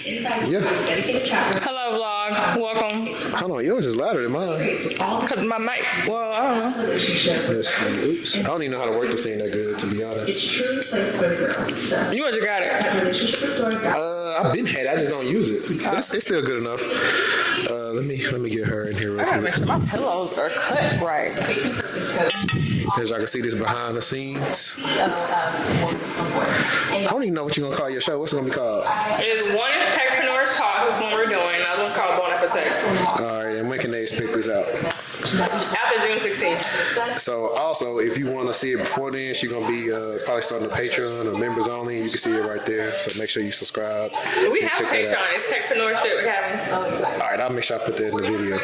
Yeah. Hello, vlog. Welcome. Hold on, yours is louder than mine. Cause my mic. Well, I don't know. Let's see. Oops. I don't even know how to work this thing that good, to be honest. It's true place for the girls. So, You just got it. I've been had it. I just don't use it. But it's still good enough. Let me get her in here real I gotta make quick. sure my pillows are cut right. As y'all can see this behind the scenes. I don't even know what you're gonna call your show. What's it gonna be called? It is one is Techpreneur Talk. This one we're doing. Another one's called Bon Appetit. Alright, and when can they pick this out? After June 16th. So also, if you want to see it before then, she's gonna be probably starting a Patreon or members only. You can see it right there. So make sure you subscribe. We and have a check that out. Patreon. It's Techpreneurship Academy. Alright, I'll make sure I put that in the video. Ooh, I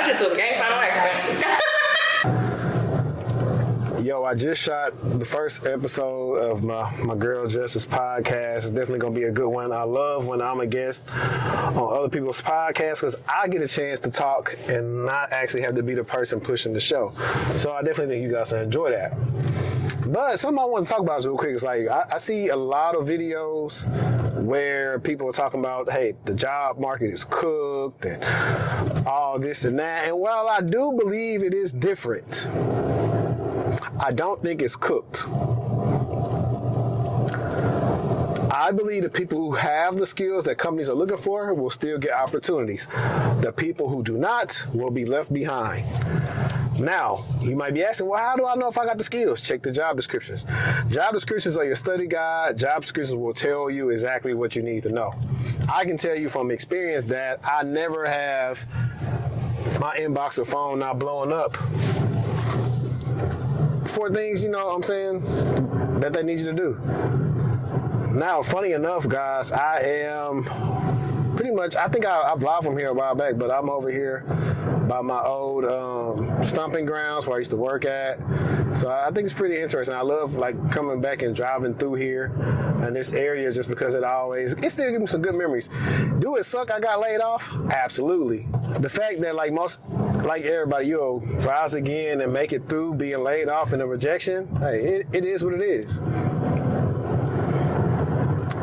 just threw a game final accident. Yo, I just shot the first episode of my Girl Justice podcast. It's definitely going to be a good one. I love when I'm a guest on other people's podcasts because I get a chance to talk and not actually have to be the person pushing the show. So I definitely think you guys will enjoy that. But something I want to talk about is real quick. It's like I see a lot of videos where people are talking about, hey, the job market is cooked and all this and that. And while I do believe it is different, I don't think it's cooked. I believe the people who have the skills that companies are looking for will still get opportunities. The people who do not will be left behind. Now, you might be asking, well, how do I know if I got the skills? Check the job descriptions. Job descriptions are your study guide. Job descriptions will tell you exactly what you need to know. I can tell you from experience that I never have my inbox or phone not blowing up for things, you know what I'm saying, that they need you to do. Now, funny enough, guys, I am pretty much, I think I vlogged from here a while back, but I'm over here by my old stomping grounds where I used to work at. So I think it's pretty interesting. I love like coming back and driving through here and this area just because it still gives me some good memories. Do it suck I got laid off? Absolutely. The fact that like everybody, you'll rise again and make it through being laid off and a rejection, hey, it is what it is.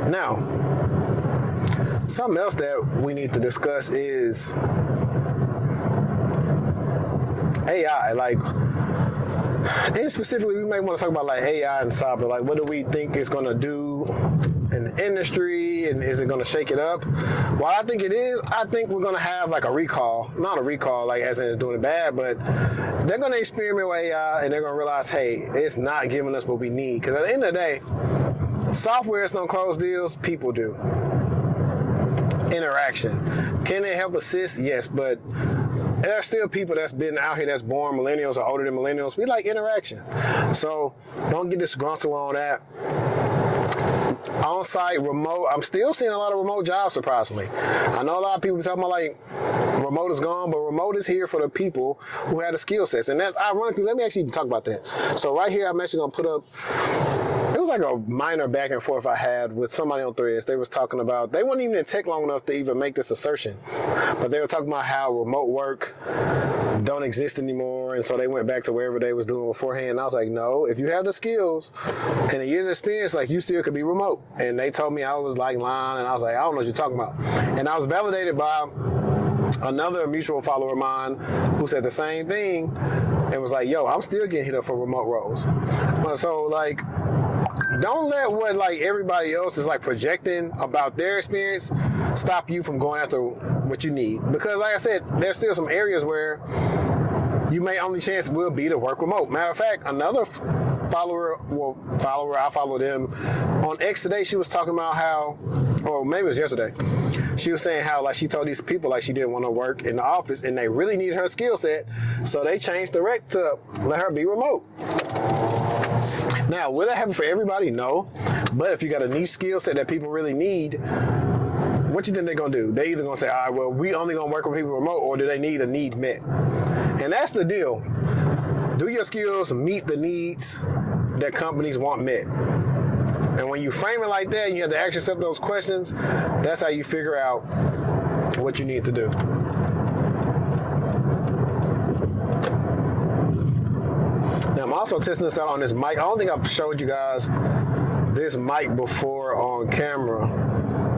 Now, something else that we need to discuss is AI. And specifically, we may want to talk about like AI and cyber. Like, what do we think it's going to do in the industry, and is it going to shake it up? Well, I think it is. I think we're going to have like a recall, not a recall, like as in it's doing it bad, but they're going to experiment with AI, and they're going to realize, hey, it's not giving us what we need. Because at the end of the day, software don't close deals, people do. Interaction. Can it help assist? Yes, but there are still people that's been out here that's born millennials or older than millennials. We like interaction. So don't get disgruntled on that. On-site, remote, I'm still seeing a lot of remote jobs, surprisingly. I know a lot of people talking about like remote is gone, but remote is here for the people who have the skill sets. And that's ironically, let me actually talk about that. So right here, I'm actually going to put up, it was like a minor back and forth I had with somebody on Threads. They was talking about, they weren't even in tech long enough to even make this assertion, but they were talking about how remote work don't exist anymore, and so they went back to wherever they was doing beforehand. And I was like, no, if you have the skills and a year's experience, like you still could be remote. And they told me I was like lying, and I was like, I don't know what you're talking about. And I was validated by another mutual follower of mine who said the same thing and was like, yo, I'm still getting hit up for remote roles. So like, don't let what like everybody else is like projecting about their experience stop you from going after what you need. Because like I said, there's still some areas where you may only chance will be to work remote. Matter of fact, another follower, I follow them on X today. She was talking about how, or maybe it was yesterday, she was saying how like she told these people like she didn't want to work in the office and they really need her skill set, so they changed the rec to let her be remote. Now, will that happen for everybody? No. But if you got a niche skill set that people really need, what you think they're going to do? They either going to say, all right, well, we only going to work with people remote, or do they need a need met? And that's the deal. Do your skills meet the needs that companies want met? And when you frame it like that and you have to ask yourself those questions, that's how you figure out what you need to do. Now, I'm also testing this out on this mic. I don't think I've showed you guys this mic before on camera.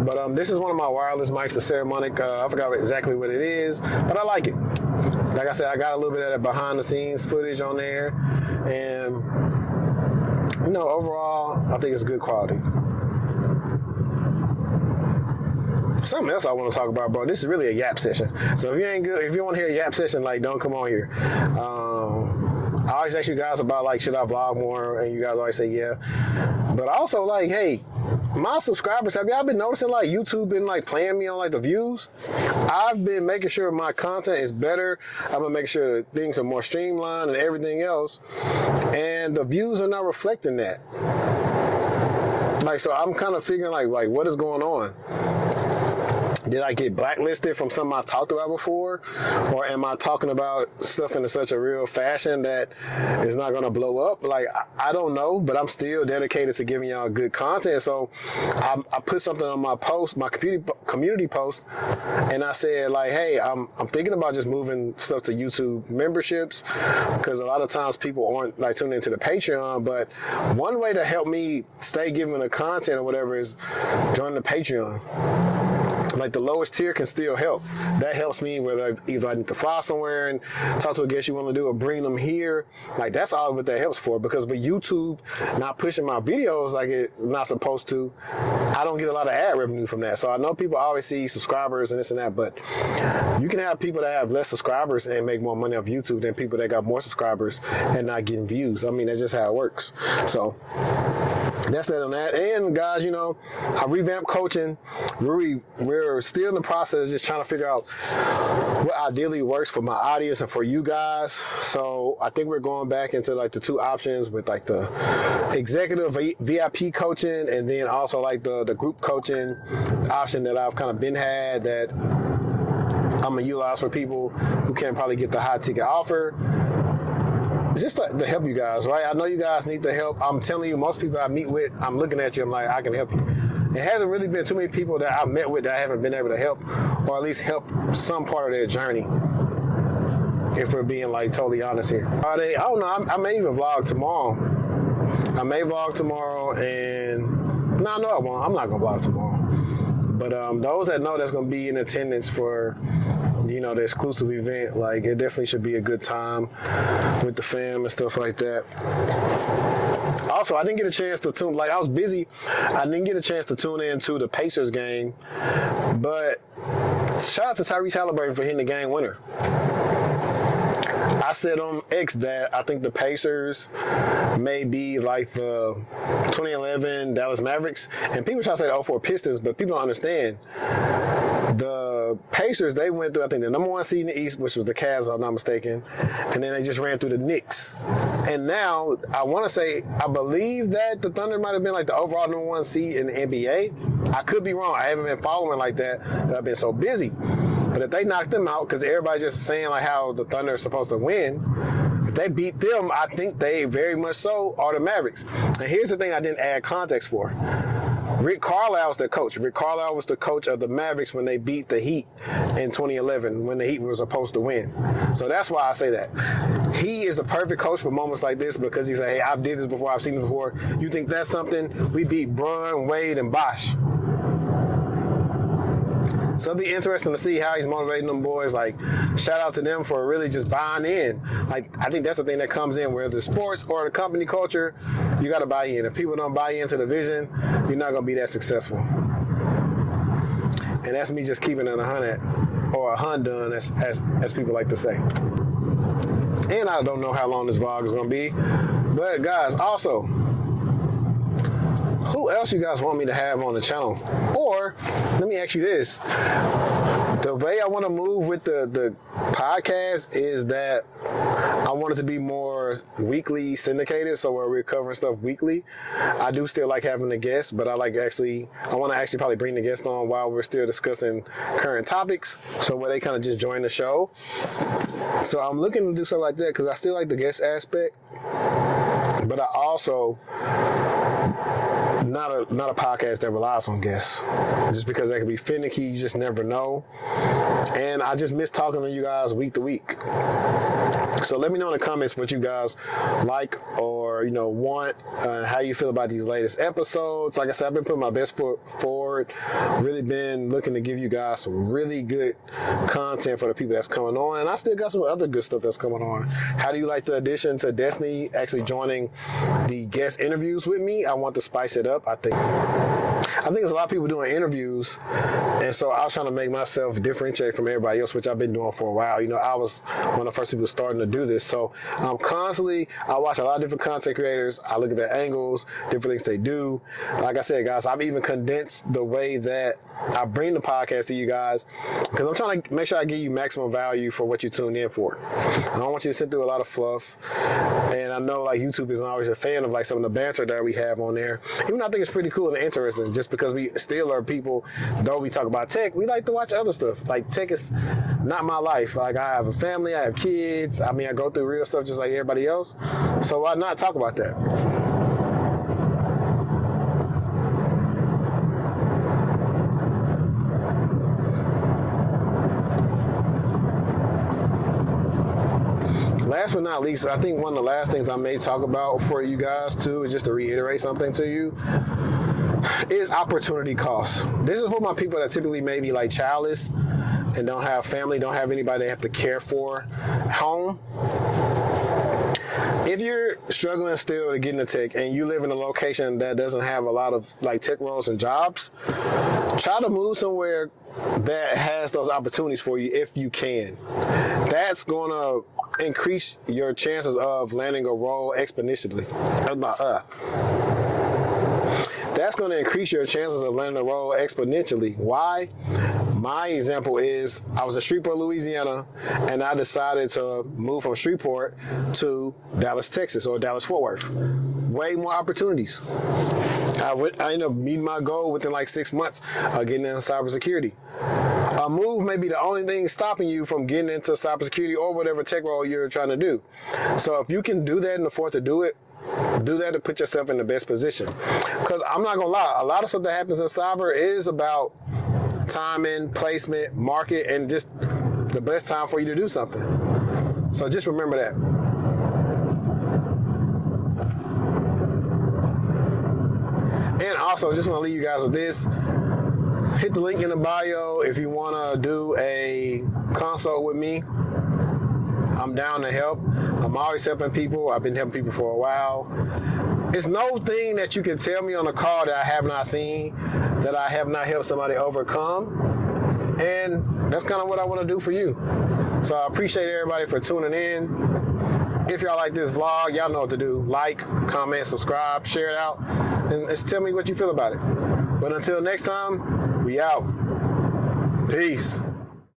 But this is one of my wireless mics, the Ceremonic. I forgot exactly what it is, but I like it. Like I said, I got a little bit of that behind the scenes footage on there, and overall, I think it's good quality. Something else I want to talk about, bro. This is really a yap session. So if you want to hear a yap session, don't come on here. I always ask you guys about should I vlog more, and you guys always say yeah. But also hey, my subscribers, have y'all been noticing YouTube been playing me on the views? I've been making sure my content is better. I've been making sure that things are more streamlined and everything else, and the views are not reflecting that. So I'm kind of figuring what is going on? Did I get blacklisted from something I talked about before? Or am I talking about stuff in such a real fashion that it's not going to blow up? I don't know, but I'm still dedicated to giving y'all good content. So I put something on my post, my community post, and I said, hey, I'm thinking about just moving stuff to YouTube memberships, because a lot of times people aren't tuning into the Patreon. But one way to help me stay giving the content or whatever is join the Patreon. The lowest tier can still help. That helps me whether either I need to fly somewhere and talk to a guest you want to do or bring them here. That's all what that helps for, because with YouTube not pushing my videos like it's not supposed to, I don't get a lot of ad revenue from that. So I know people always see subscribers and this and that, but you can have people that have less subscribers and make more money off YouTube than people that got more subscribers and not getting views. I mean, that's just how it works. So that's that on that. And guys, I revamped coaching. We're still in the process just trying to figure out what ideally works for my audience and for you guys. So I think we're going back into the two options with the executive VIP coaching, and then also the group coaching option that I've kind of had that I'm gonna utilize for people who can't probably get the high ticket offer. Just to help you guys, right? I know you guys need the help. I'm telling you, most people I meet with, I'm looking at you, I'm I can help you. It hasn't really been too many people that I've met with that I haven't been able to help, or at least help some part of their journey, if we're being totally honest here. I don't know, I may even vlog tomorrow. And no, I won't. I'm not gonna vlog tomorrow. But those that know that's gonna be in attendance for the exclusive event, it definitely should be a good time with the fam and stuff like that. Also, I didn't get a chance to tune, I was busy. I didn't get a chance to tune in to the Pacers game, but shout out to Tyrese Halliburton for hitting the game winner. I said on X that I think the Pacers may be the 2011 Dallas Mavericks, and people try to say the 04 Pistons, but people don't understand. The Pacers, they went through, I think, the number one seed in the East, which was the Cavs, if I'm not mistaken, and then they just ran through the Knicks. And now, I believe that the Thunder might have been the overall number one seed in the NBA. I could be wrong. I haven't been following like that. I've been so busy. But if they knock them out, because everybody's just saying how the Thunder is supposed to win, if they beat them, I think they very much so are the Mavericks. And here's the thing I didn't add context for. Rick Carlisle was their coach. Rick Carlisle was the coach of the Mavericks when they beat the Heat in 2011, when the Heat was supposed to win. So that's why I say that. He is the perfect coach for moments like this, because he said, hey, I've did this before, I've seen this before. You think that's something? We beat Bron, Wade, and Bosh. So it'll be interesting to see how he's motivating them boys. Shout out to them for really just buying in. I think that's the thing that comes in, whether it's sports or the company culture, you got to buy in. If people don't buy into the vision, you're not going to be that successful. And that's me just keeping it 100, or 100 as people like to say. And I don't know how long this vlog is going to be. But guys, also, who else you guys want me to have on the channel? Or, let me ask you this. The way I want to move with the podcast is that I want it to be more weekly syndicated, so where we're covering stuff weekly. I do still like having the guests, but I want to actually probably bring the guest on while we're still discussing current topics, so where they kind of just join the show. So I'm looking to do something like that, because I still like the guest aspect, but I also not a podcast that relies on guests, just because that could be finicky. You just never know, and I just miss talking to you guys week to week. So let me know in the comments what you guys like or, want, how you feel about these latest episodes. Like I said, I've been putting my best foot forward, really been looking to give you guys some really good content for the people that's coming on. And I still got some other good stuff that's coming on. How do you like the addition to Destiny actually joining the guest interviews with me? I want to spice it up. I think there's a lot of people doing interviews, and so I was trying to make myself differentiate from everybody else, which I've been doing for a while. I was one of the first people starting to do this. So I watch a lot of different content creators. I look at their angles, different things they do. Like I said, guys, I've even condensed the way that I bring the podcast to you guys because I'm trying to make sure I give you maximum value for what you tuned in for. I don't want you to sit through a lot of fluff. And I know YouTube isn't always a fan of some of the banter that we have on there. Even though I think it's pretty cool and interesting just because we still are people, though we talk about tech, we like to watch other stuff. Tech is not my life. I have a family, I have kids. I go through real stuff just like everybody else. So why not talk about that? Last but not least, I think one of the last things I may talk about for you guys too is just to reiterate something to you is opportunity cost. This is for my people that typically may be childless and don't have family, don't have anybody they have to care for home. If you're struggling still to get into tech and you live in a location that doesn't have a lot of tech roles and jobs, try to move somewhere that has those opportunities for you if you can. That's going to increase your chances of landing a role exponentially. That's going to increase your chances of landing a role exponentially. Why? My example is I was in Shreveport, Louisiana, and I decided to move from Shreveport to Dallas, Texas, or Dallas-Fort Worth. Way more opportunities. I ended up meeting my goal within 6 months of getting into cybersecurity. A move may be the only thing stopping you from getting into cybersecurity or whatever tech role you're trying to do. So if you can do that and afford to do it, do that to put yourself in the best position. Because I'm not going to lie, a lot of stuff that happens in cyber is about timing, placement, market, and just the best time for you to do something. So just remember that. And also, just want to leave you guys with this. Hit the link in the bio if you want to do a consult with me. I'm down to help. I'm always helping people. I've been helping people for a while. It's no thing that you can tell me on a call that I have not seen, that I have not helped somebody overcome. And that's kind of what I want to do for you. So I appreciate everybody for tuning in. If y'all like this vlog, y'all know what to do. Like, comment, subscribe, share it out, and just tell me what you feel about it. But until next time, we out. Peace.